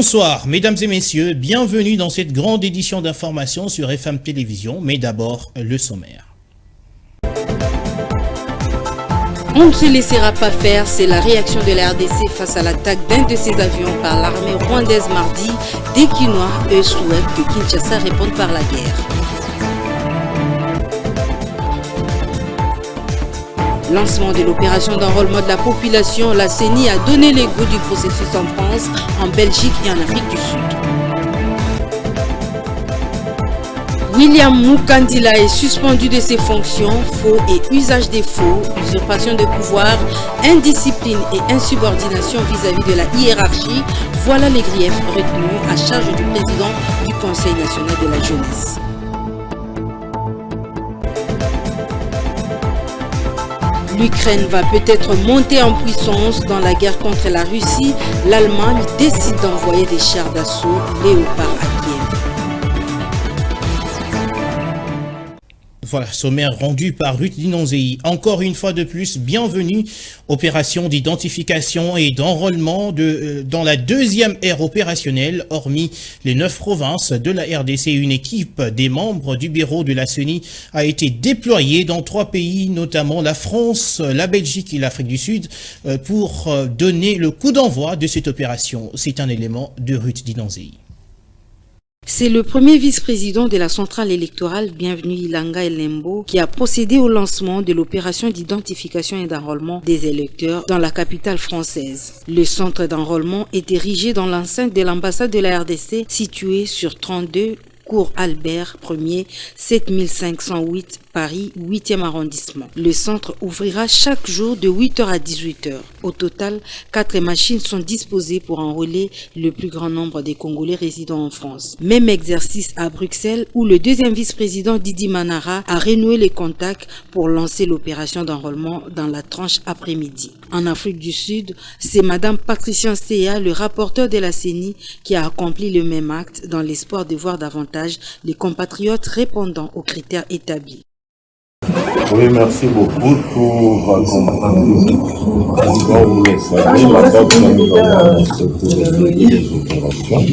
Bonsoir, mesdames et messieurs, bienvenue dans cette grande édition d'information sur FM Télévision, mais d'abord le sommaire. On ne se laissera pas faire, c'est la réaction de la RDC face à l'attaque d'un de ses avions par l'armée rwandaise mardi. Des Kinois, eux, souhaitent que Kinshasa réponde par la guerre. Lancement de l'opération d'enrôlement de la population, la CENI a donné les goûts du processus en France, en Belgique et en Afrique du Sud. William Mukandila est suspendu de ses fonctions, faux et usage des faux, usurpation de pouvoir, indiscipline et insubordination vis-à-vis de la hiérarchie. Voilà les griefs retenus à charge du président du Conseil national de la jeunesse. L'Ukraine va peut-être monter en puissance dans la guerre contre la Russie. L'Allemagne décide d'envoyer des chars d'assaut Léopard à Kiev. Voilà, sommaire rendu par Ruth Dinonzei. Encore une fois de plus, bienvenue. Opération d'identification et d'enrôlement dans la deuxième ère opérationnelle, hormis les 9 provinces de la RDC. Une équipe des membres du bureau de la CENI a été déployée dans 3 pays, notamment la France, la Belgique et l'Afrique du Sud, pour donner le coup d'envoi de cette opération. C'est un élément de Ruth Dinonzei. C'est le premier vice-président de la centrale électorale, Bienvenue Ilanga Elembo, qui a procédé au lancement de l'opération d'identification et d'enrôlement des électeurs dans la capitale française. Le centre d'enrôlement est érigé dans l'enceinte de l'ambassade de la RDC, située sur 32 Cours Albert 1er, 7508 Paris, 8e arrondissement. Le centre ouvrira chaque jour de 8h à 18h. Au total, 4 machines sont disposées pour enrôler le plus grand nombre des Congolais résidant en France. Même exercice à Bruxelles où le deuxième vice-président Didi Manara a renoué les contacts pour lancer l'opération d'enrôlement dans la tranche après-midi. En Afrique du Sud, c'est Madame Patricia Stea, le rapporteur de la CENI, qui a accompli le même acte dans l'espoir de voir davantage les compatriotes répondant aux critères établis. Oui, merci beaucoup pour accompagner. Vous le savez, la date que nous avons pour les opérations,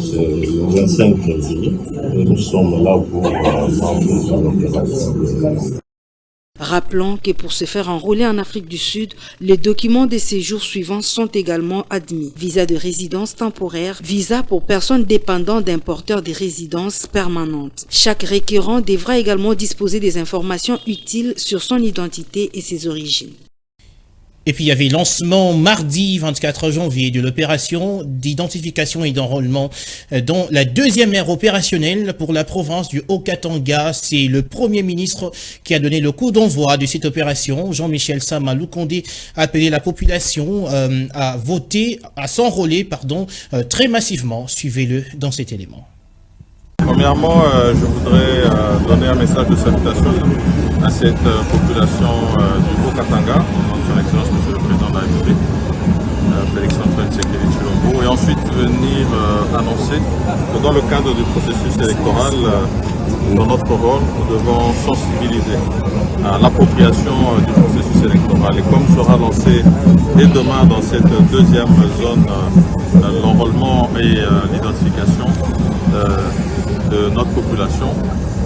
c'est le 25 février. Et nous sommes là pour lancer l'opération. Rappelons que pour se faire enrôler en Afrique du Sud, les documents de séjour suivants sont également admis. Visa de résidence temporaire, visa pour personnes dépendantes d'un porteur de résidence permanente. Chaque requérant devra également disposer des informations utiles sur son identité et ses origines. Et puis il y avait lancement mardi 24 janvier de l'opération d'identification et d'enrôlement dans la deuxième ère opérationnelle pour la province du Haut-Katanga. C'est le Premier ministre qui a donné le coup d'envoi de cette opération. Jean-Michel Sama Lukonde a appelé la population à voter, à s'enrôler, très massivement. Suivez-le dans cet élément. Premièrement, je voudrais donner un message de salutation à cette population du Haut-Katanga, son Excellence Monsieur le Président de la République, Félix-Antoine Tshisekedi Tshilombo, et ensuite venir annoncer que dans le cadre du processus électoral, dans notre rôle, nous devons sensibiliser à l'appropriation du processus électoral. Et comme sera lancé dès demain dans cette deuxième zone, l'enrôlement et l'identification de notre population,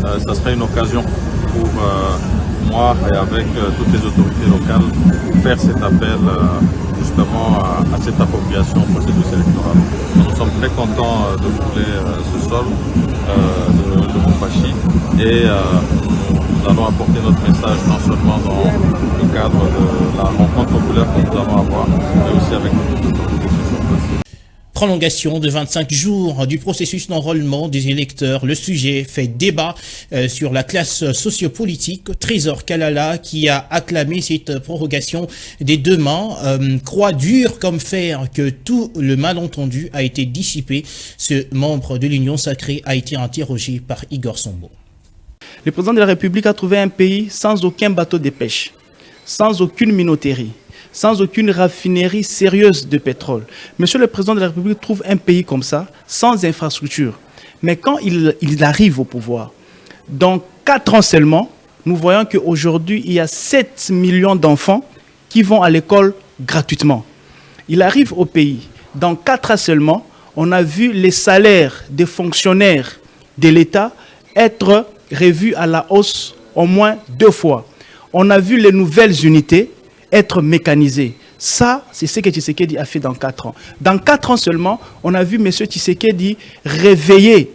ça serait une occasion pour moi et avec toutes les autorités locales faire cet appel justement à cette appropriation au processus électoral. Nous sommes très contents de fouler ce sol de Mopachi et nous allons apporter notre message non seulement dans le cadre de la rencontre populaire que nous allons avoir, mais aussi avec nos autorités sur place. Prolongation de 25 jours du processus d'enrôlement des électeurs. Le sujet fait débat sur la classe sociopolitique. Trésor Kalala, qui a acclamé cette prorogation des 2 mains, croit dur comme fer que tout le malentendu a été dissipé. Ce membre de l'Union sacrée a été interrogé par Igor Sombo. Le président de la République a trouvé un pays sans aucun bateau de pêche, sans aucune minoterie, sans aucune raffinerie sérieuse de pétrole. Monsieur le Président de la République trouve un pays comme ça, sans infrastructure. Mais quand il arrive au pouvoir, dans 4 ans seulement, nous voyons qu'aujourd'hui, il y a 7 millions d'enfants qui vont à l'école gratuitement. Il arrive au pays, dans 4 ans seulement, on a vu les salaires des fonctionnaires de l'État être revus à la hausse au moins 2 fois. On a vu les nouvelles unités être mécanisées. Ça, c'est ce que Tshisekedi a fait dans 4 ans. Dans 4 ans seulement, on a vu M. Tshisekedi réveiller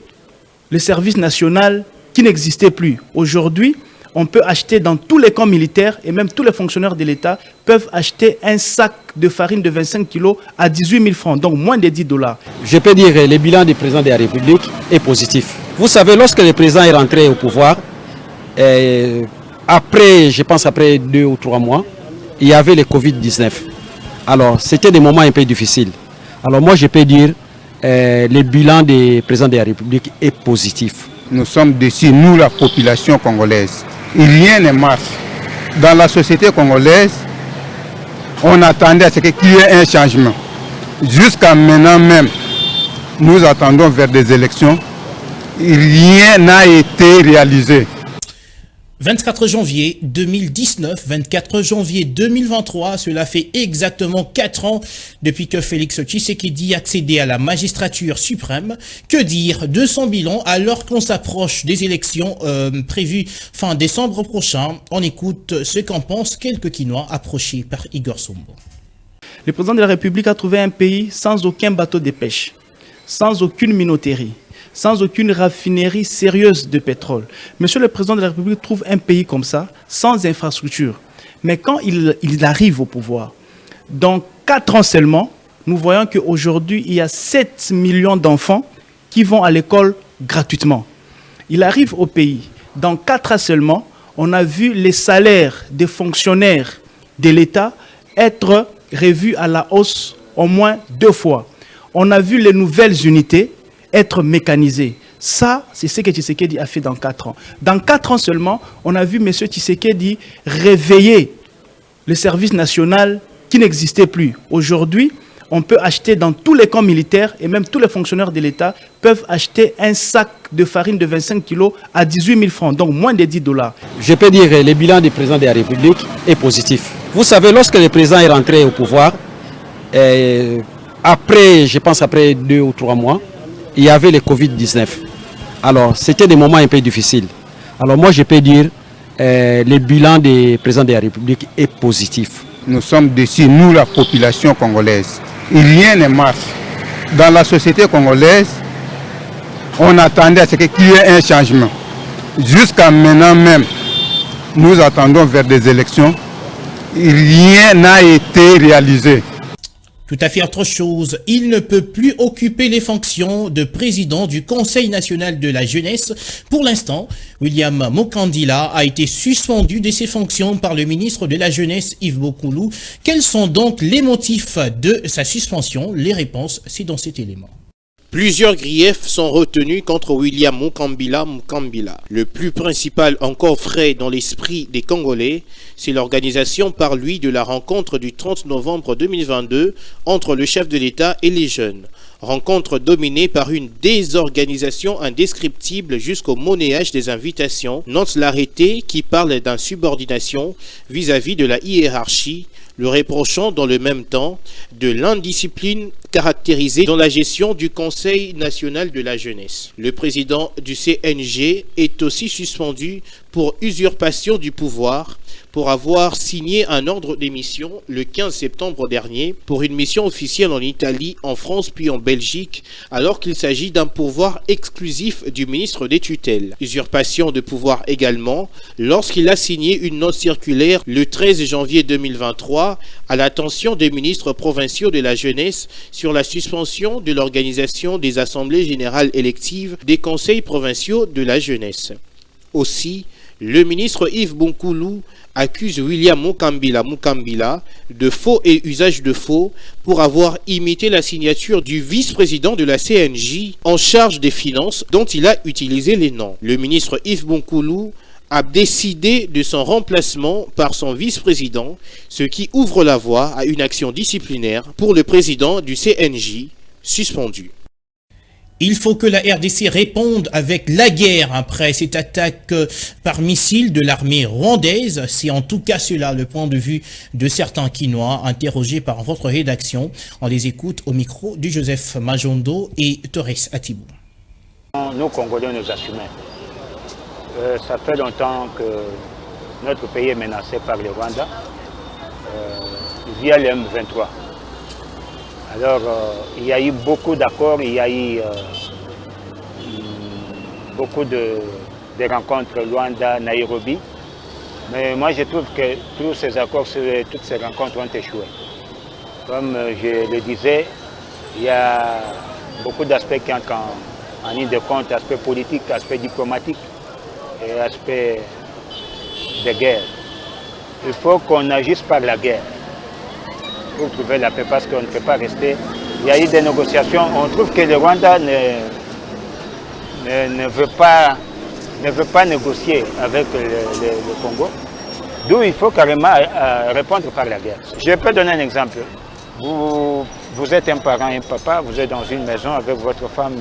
le service national qui n'existait plus. Aujourd'hui, on peut acheter dans tous les camps militaires et même tous les fonctionnaires de l'État peuvent acheter un sac de farine de 25 kilos à 18 000 francs, donc moins de $10. Je peux dire que le bilan du président de la République est positif. Vous savez, lorsque le président est rentré au pouvoir, après 2 ou 3 mois, il y avait le Covid-19. Alors, c'était des moments un peu difficiles. Alors moi, je peux dire le bilan du président de la République est positif. Nous sommes déçus, nous, la population congolaise. Rien ne marche. Dans la société congolaise, on attendait à ce qu'il y ait un changement. Jusqu'à maintenant même, nous attendons vers des élections. Rien n'a été réalisé. 24 janvier 2019, 24 janvier 2023, cela fait exactement 4 ans depuis que Félix Tshisekedi a accédé à la magistrature suprême. Que dire de son bilan alors qu'on s'approche des élections prévues fin décembre prochain? On écoute ce qu'en pensent quelques Quinois approchés par Igor Sombo. Le président de la République a trouvé un pays sans aucun bateau de pêche, sans aucune minoterie, sans aucune raffinerie sérieuse de pétrole. Monsieur le président de la République trouve un pays comme ça, sans infrastructure. Mais quand il arrive au pouvoir, dans 4 ans seulement, nous voyons qu'aujourd'hui, il y a 7 millions d'enfants qui vont à l'école gratuitement. Il arrive au pays, dans 4 ans seulement, on a vu les salaires des fonctionnaires de l'État être revus à la hausse au moins 2 fois. On a vu les nouvelles unités être mécanisé. Ça, c'est ce que Tshisekedi a fait dans 4 ans. Dans 4 ans seulement, on a vu M. Tshisekedi réveiller le service national qui n'existait plus. Aujourd'hui, on peut acheter dans tous les camps militaires et même tous les fonctionnaires de l'État peuvent acheter un sac de farine de 25 kilos à 18 000 francs, donc moins de $10. Je peux dire que le bilan du président de la République est positif. Vous savez, lorsque le président est rentré au pouvoir, après 2 ou 3 mois, il y avait le Covid-19. Alors, c'était des moments un peu difficiles. Alors moi, je peux dire le bilan du président de la République est positif. Nous sommes déçus, nous, la population congolaise. Rien ne marche. Dans la société congolaise, on attendait à ce qu'il y ait un changement. Jusqu'à maintenant même, nous attendons vers des élections. Rien n'a été réalisé. Tout à fait autre chose, il ne peut plus occuper les fonctions de président du Conseil national de la jeunesse. Pour l'instant, William Mukandila a été suspendu de ses fonctions par le ministre de la Jeunesse, Yves Bokoulou. Quels sont donc les motifs de sa suspension? Les réponses, c'est dans cet élément. Plusieurs griefs sont retenus contre William Mukambila. Le plus principal encore frais dans l'esprit des Congolais, c'est l'organisation par lui de la rencontre du 30 novembre 2022 entre le chef de l'État et les jeunes. Rencontre dominée par une désorganisation indescriptible jusqu'au monnayage des invitations, note l'arrêté qui parle d'insubordination vis-à-vis de la hiérarchie, le reprochant dans le même temps de l'indiscipline caractérisée dans la gestion du Conseil national de la jeunesse. Le président du CNG est aussi suspendu pour usurpation du pouvoir, pour avoir signé un ordre d'émission le 15 septembre dernier pour une mission officielle en Italie, en France puis en Belgique, alors qu'il s'agit d'un pouvoir exclusif du ministre des tutelles. Usurpation de pouvoir également lorsqu'il a signé une note circulaire le 13 janvier 2023 à l'attention des ministres provinciaux de la jeunesse sur la suspension de l'organisation des assemblées générales électives des conseils provinciaux de la jeunesse. Aussi, le ministre Yves Bokoulou accuse William Mukambila de faux et usage de faux pour avoir imité la signature du vice-président de la CNJ en charge des finances dont il a utilisé les noms. Le ministre Yves Bokoulou a décidé de son remplacement par son vice-président, ce qui ouvre la voie à une action disciplinaire pour le président du CNJ suspendu. Il faut que la RDC réponde avec la guerre après cette attaque par missile de l'armée rwandaise. C'est en tout cas cela le point de vue de certains Quinois interrogés par votre rédaction. On les écoute au micro de Joseph Majondo et Torres Atibou. Nous, Congolais, nous assumons. Ça fait longtemps que notre pays est menacé par le Rwanda via le M23. Alors, il y a eu beaucoup d'accords, il y a eu beaucoup de rencontres Luanda-Nairobi. Mais moi, je trouve que tous ces accords, toutes ces rencontres ont échoué. Comme je le disais, il y a beaucoup d'aspects qui entrent en ligne de compte, aspect politique, aspect diplomatique et aspect de guerre. Il faut qu'on agisse par la guerre pour trouver la paix, parce qu'on ne peut pas rester. Il y a eu des négociations. On trouve que le Rwanda ne veut pas négocier avec le Congo. D'où il faut carrément répondre par la guerre. Je peux donner un exemple. Vous êtes un parent, un papa, vous êtes dans une maison avec votre femme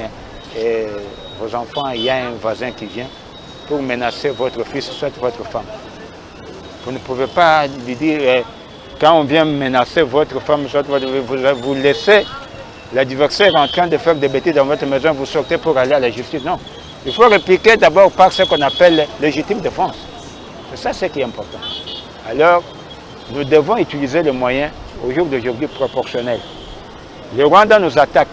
et vos enfants, il y a un voisin qui vient pour menacer votre fils, soit votre femme. Vous ne pouvez pas lui dire, quand on vient menacer votre femme, soit vous laissez l'adversaire en train de faire des bêtises dans votre maison, vous sortez pour aller à la justice. Non. Il faut répliquer d'abord par ce qu'on appelle légitime défense. C'est ça ce qui est important. Alors, nous devons utiliser les moyens, au jour d'aujourd'hui, proportionnels. Le Rwanda nous attaque,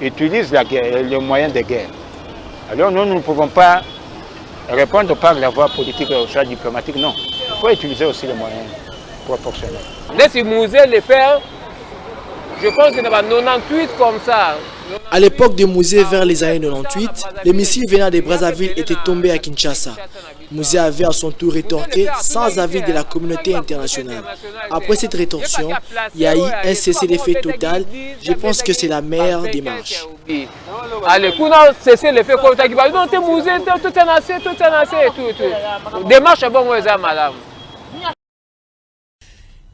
utilise les moyens de guerre. Alors nous ne pouvons pas répondre par la voie politique ou soit diplomatique, non. Il faut utiliser aussi les moyens proportionnels. Laissez Mouzé le faire, je pense qu'il y a 98 comme ça. À l'époque de Mouzé, vers les années 98, les missiles venant de Brazzaville étaient tombés à Kinshasa. Mouzé avait à son tour rétorqué sans avis de la communauté internationale. Après cette rétorsion, il y a eu un cessez-le-feu total. Je pense que c'est la meilleure démarche. Allez, pour nous cesser le fait comme ça, non, t'es Mouzé, tout est assez, tout. Démarche est bon, madame.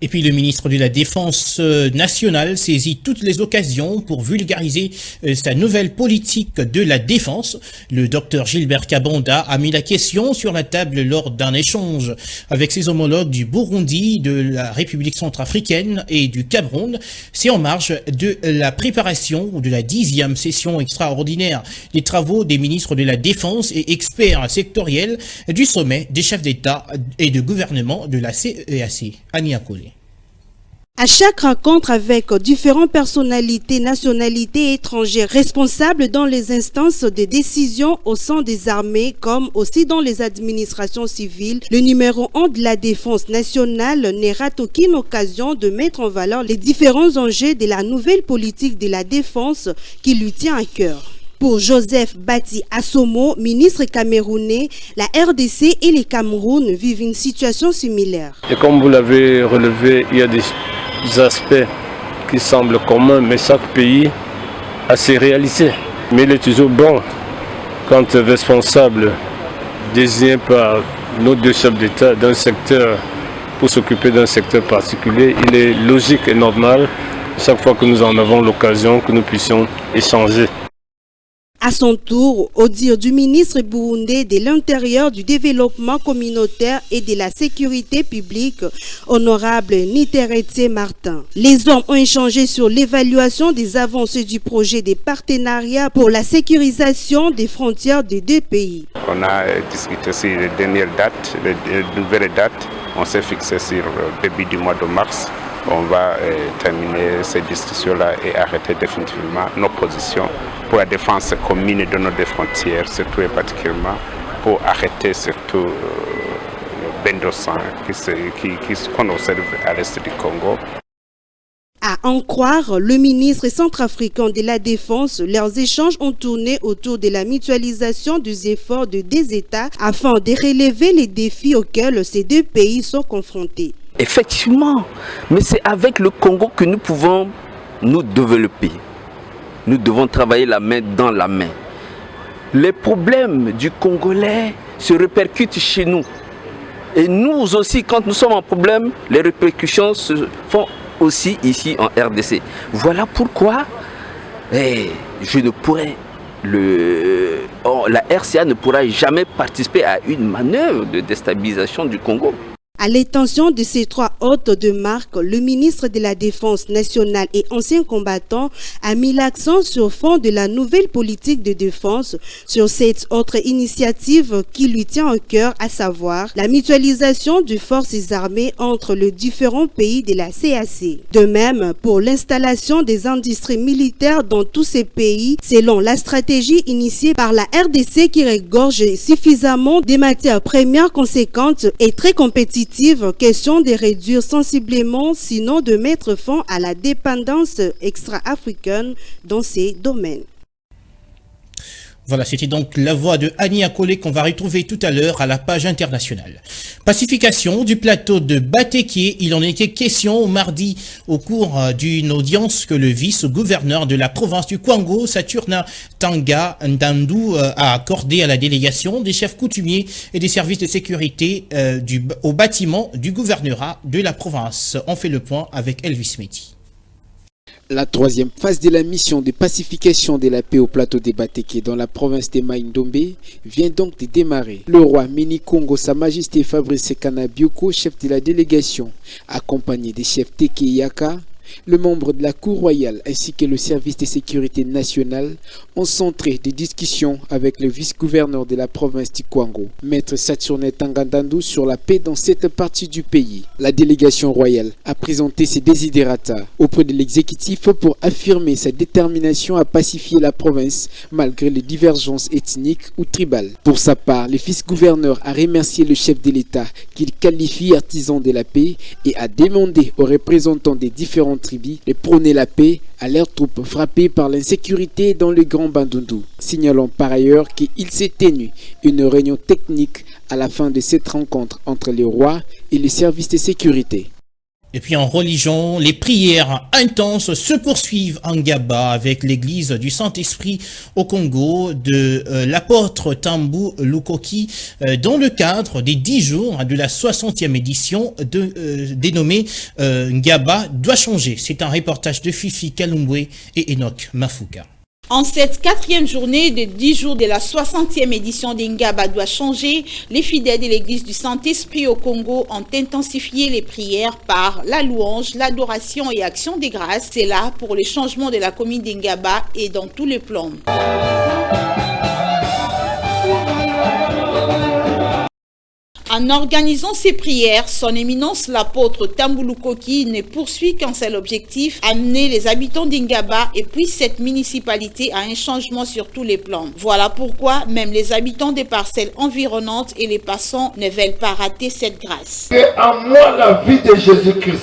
Et puis le ministre de la Défense nationale saisit toutes les occasions pour vulgariser sa nouvelle politique de la défense. Le docteur Gilbert Kabonda a mis la question sur la table lors d'un échange avec ses homologues du Burundi, de la République centrafricaine et du Cameroun. C'est en marge de la préparation de la 10e session extraordinaire des travaux des ministres de la Défense et experts sectoriels du sommet des chefs d'État et de gouvernement de la CEAC. Annie Akole. À chaque rencontre avec différentes personnalités, nationalités étrangères responsables dans les instances de décision au sein des armées comme aussi dans les administrations civiles, le numéro 1 de la défense nationale ne rate aucune occasion de mettre en valeur les différents enjeux de la nouvelle politique de la défense qui lui tient à cœur. Pour Joseph Bati Assomo, ministre camerounais, la RDC et le Cameroun vivent une situation similaire. Et comme vous l'avez relevé, il y a des aspects qui semblent communs, mais chaque pays a ses réalités. Mais il est toujours bon, quand un responsable désigné par nos deux chefs d'État d'un secteur pour s'occuper d'un secteur particulier, il est logique et normal, chaque fois que nous en avons l'occasion, que nous puissions échanger. À son tour, au dire du ministre burundais de l'Intérieur, du Développement communautaire et de la Sécurité publique, honorable Niteretse Martin. Les hommes ont échangé sur l'évaluation des avancées du projet des partenariats pour la sécurisation des frontières des deux pays. On a discuté sur les dernières dates, les nouvelles dates. On s'est fixé sur le début du mois de mars. On va terminer ces discussions-là et arrêter définitivement nos positions pour la défense commune de nos deux frontières, surtout et particulièrement pour arrêter surtout le bain de sang qu'on observe à l'est du Congo. À en croire le ministre centrafricain de la Défense, leurs échanges ont tourné autour de la mutualisation des efforts de deux États afin de relever les défis auxquels ces deux pays sont confrontés. Effectivement, mais c'est avec le Congo que nous pouvons nous développer. Nous devons travailler la main dans la main. Les problèmes du Congolais se répercutent chez nous. Et nous aussi, quand nous sommes en problème, les répercussions se font aussi ici en RDC. Voilà pourquoi Et je ne pourrais, la RCA ne pourra jamais participer à une manœuvre de déstabilisation du Congo. À l'intention de ces trois hôtes de marque, le ministre de la Défense nationale et ancien combattant a mis l'accent sur fond de la nouvelle politique de défense sur cette autre initiative qui lui tient au cœur, à savoir la mutualisation des forces armées entre les différents pays de la CAC. De même, pour l'installation des industries militaires dans tous ces pays, selon la stratégie initiée par la RDC qui regorge suffisamment des matières premières conséquentes et très compétitives. Question de réduire sensiblement, sinon de mettre fin à la dépendance extra-africaine dans ces domaines. Voilà, c'était donc la voix de Annie Akole qu'on va retrouver tout à l'heure à la page internationale. Pacification du plateau de Batéké, il en était question mardi au cours d'une audience que le vice-gouverneur de la province du Kwango, Saturna Tanga Ndandu, a accordé à la délégation des chefs coutumiers et des services de sécurité au bâtiment du gouvernorat de la province. On fait le point avec Elvis Meti. La troisième phase de la mission de pacification de la paix au plateau de Batéké dans la province de Maïndombe vient donc de démarrer. Le roi Mini Congo, Sa Majesté Fabrice Sekana Bioko, chef de la délégation, accompagné des chefs Teke Yaka, le membre de la Cour royale ainsi que le service de sécurité nationale ont centré des discussions avec le vice-gouverneur de la province du Kwango, Maître Saturne Tangandandu, sur la paix dans cette partie du pays. La délégation royale a présenté ses desiderata auprès de l'exécutif pour affirmer sa détermination à pacifier la province malgré les divergences ethniques ou tribales. Pour sa part, le vice-gouverneur a remercié le chef de l'État qu'il qualifie artisan de la paix et a demandé aux représentants des différentes tribus de prôner la paix à leurs troupes frappées par l'insécurité dans le Grand Bandundu. Signalons par ailleurs qu'il s'est tenu une réunion technique à la fin de cette rencontre entre les rois et les services de sécurité. Et puis en religion, les prières intenses se poursuivent en Ngaba avec l'église du Saint-Esprit au Congo de l'apôtre Tambu Lukoki dans le cadre des 10 jours de la 60e édition dénommée Ngaba doit changer. C'est un reportage de Fifi Kalumbwe et Enoch Mafuka. En cette 4e journée de 10 jours de la 60e édition d'Ingaba doit changer, les fidèles de l'église du Saint-Esprit au Congo ont intensifié les prières par la louange, l'adoration et action des grâces. C'est là pour le changement de la commune d'Ingaba et dans tous les plans. En organisant ces prières, son éminence l'apôtre Tambu Lukoki ne poursuit qu'un seul objectif, amener les habitants d'Ingaba et puis cette municipalité à un changement sur tous les plans. Voilà pourquoi même les habitants des parcelles environnantes et les passants ne veulent pas rater cette grâce. Et à moi la vie de Jésus-Christ.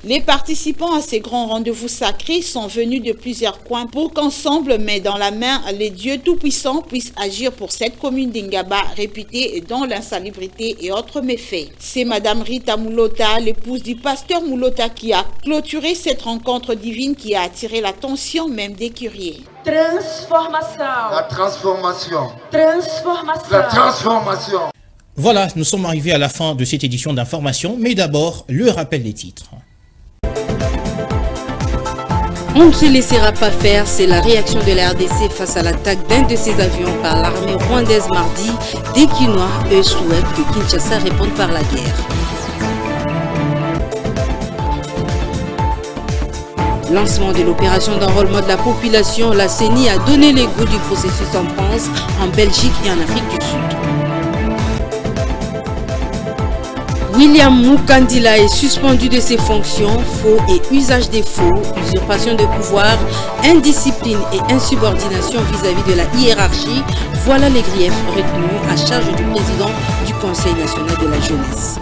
Les participants à ces grands rendez-vous sacrés sont venus de plusieurs coins pour qu'ensemble, main dans la main, les dieux tout-puissants puissent agir pour cette commune d'Ingaba réputée dans l'insalubrité et autres méfaits. C'est Madame Rita Moulota, l'épouse du pasteur Moulota, qui a clôturé cette rencontre divine qui a attiré l'attention même des curieux. Transformation. La transformation. Transformation. La transformation. Voilà, nous sommes arrivés à la fin de cette édition d'information, mais d'abord, le rappel des titres. On ne se laissera pas faire, c'est la réaction de la RDC face à l'attaque d'un de ses avions par l'armée rwandaise mardi. Des Kinois, eux, souhaitent que Kinshasa réponde par la guerre. Lancement de l'opération d'enrôlement de la population, la CENI a donné les goûts du processus en France, en Belgique et en Afrique du Sud. William Mukandila est suspendu de ses fonctions, faux et usage des faux, usurpation de pouvoir, indiscipline et insubordination vis-à-vis de la hiérarchie. Voilà les griefs retenus à charge du président du Conseil national de la jeunesse.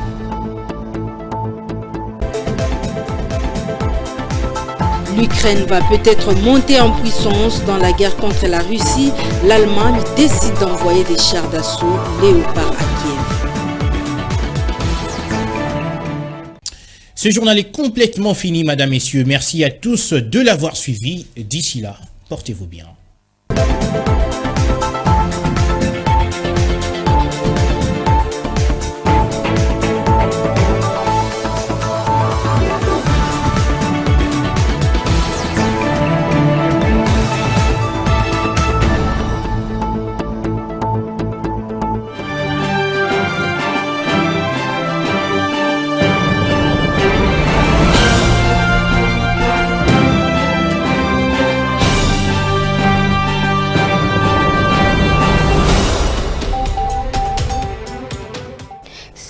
L'Ukraine va peut-être monter en puissance dans la guerre contre la Russie. L'Allemagne décide d'envoyer des chars d'assaut Léopard à Kiev. Ce journal est complètement fini, mesdames, messieurs. Merci à tous de l'avoir suivi. D'ici là, portez-vous bien.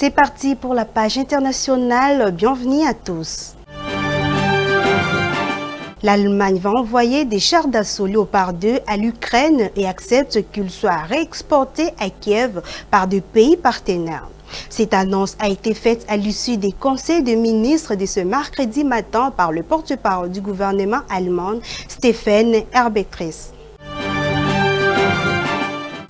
C'est parti pour la page internationale. Bienvenue à tous. L'Allemagne va envoyer des chars d'assaut Léopard 2 à l'Ukraine et accepte qu'ils soient réexportés à Kiev par des pays partenaires. Cette annonce a été faite à l'issue des conseils de ministres de ce mercredi matin par le porte-parole du gouvernement allemand, Stefan Herbetriss.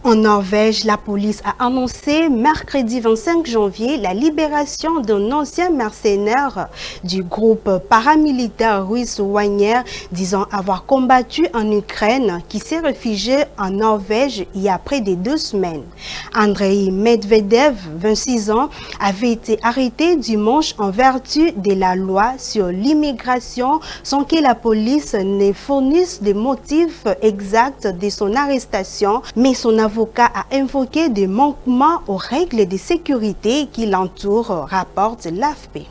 En Norvège, la police a annoncé mercredi 25 janvier la libération d'un ancien mercenaire du groupe paramilitaire russe Wagner, disant avoir combattu en Ukraine, qui s'est réfugié en Norvège il y a près de 2 semaines. Andrei Medvedev, 26 ans, avait été arrêté dimanche en vertu de la loi sur l'immigration sans que la police ne fournisse des motifs exacts de son arrestation, mais son avocat a invoqué des manquements aux règles de sécurité qui l'entourent, rapporte l'AFP.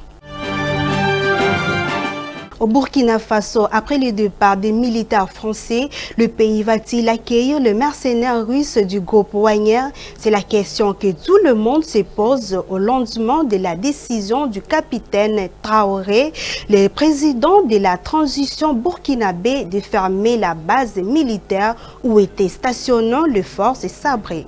Au Burkina Faso, après le départ des militaires français, le pays va-t-il accueillir le mercenaire russe du groupe Wagner? C'est la question que tout le monde se pose au lendemain de la décision du capitaine Traoré, le président de la transition burkinabé, de fermer la base militaire où étaient stationnées les forces sabrées.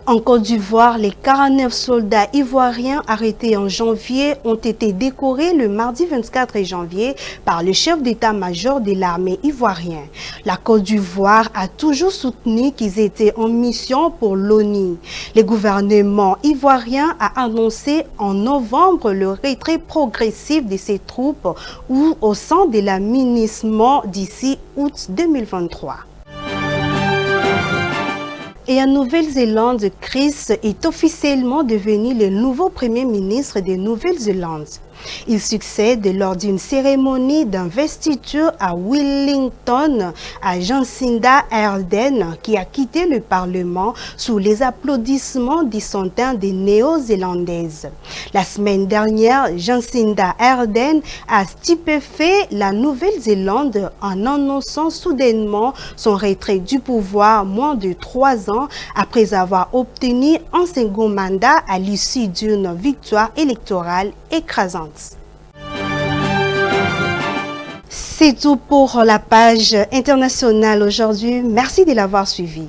En Côte d'Ivoire, les 49 soldats ivoiriens arrêtés en janvier ont été décorés le mardi 24 janvier par le chef d'état-major de l'armée ivoirienne. La Côte d'Ivoire a toujours soutenu qu'ils étaient en mission pour l'ONU. Le gouvernement ivoirien a annoncé en novembre le retrait progressif de ses troupes ou au sein de l'aménagement d'ici août 2023. Et en Nouvelle-Zélande, Chris est officiellement devenu le nouveau Premier ministre de Nouvelle-Zélande. Il succède lors d'une cérémonie d'investiture à Wellington à Jacinda Ardern, qui a quitté le Parlement sous les applaudissements des centaines de Néo-Zélandaises. La semaine dernière, Jacinda Ardern a stupéfait la Nouvelle-Zélande en annonçant soudainement son retrait du pouvoir moins de 3 ans après avoir obtenu un second mandat à l'issue d'une victoire électorale écrasante. C'est tout pour la page internationale aujourd'hui. Merci de l'avoir suivi.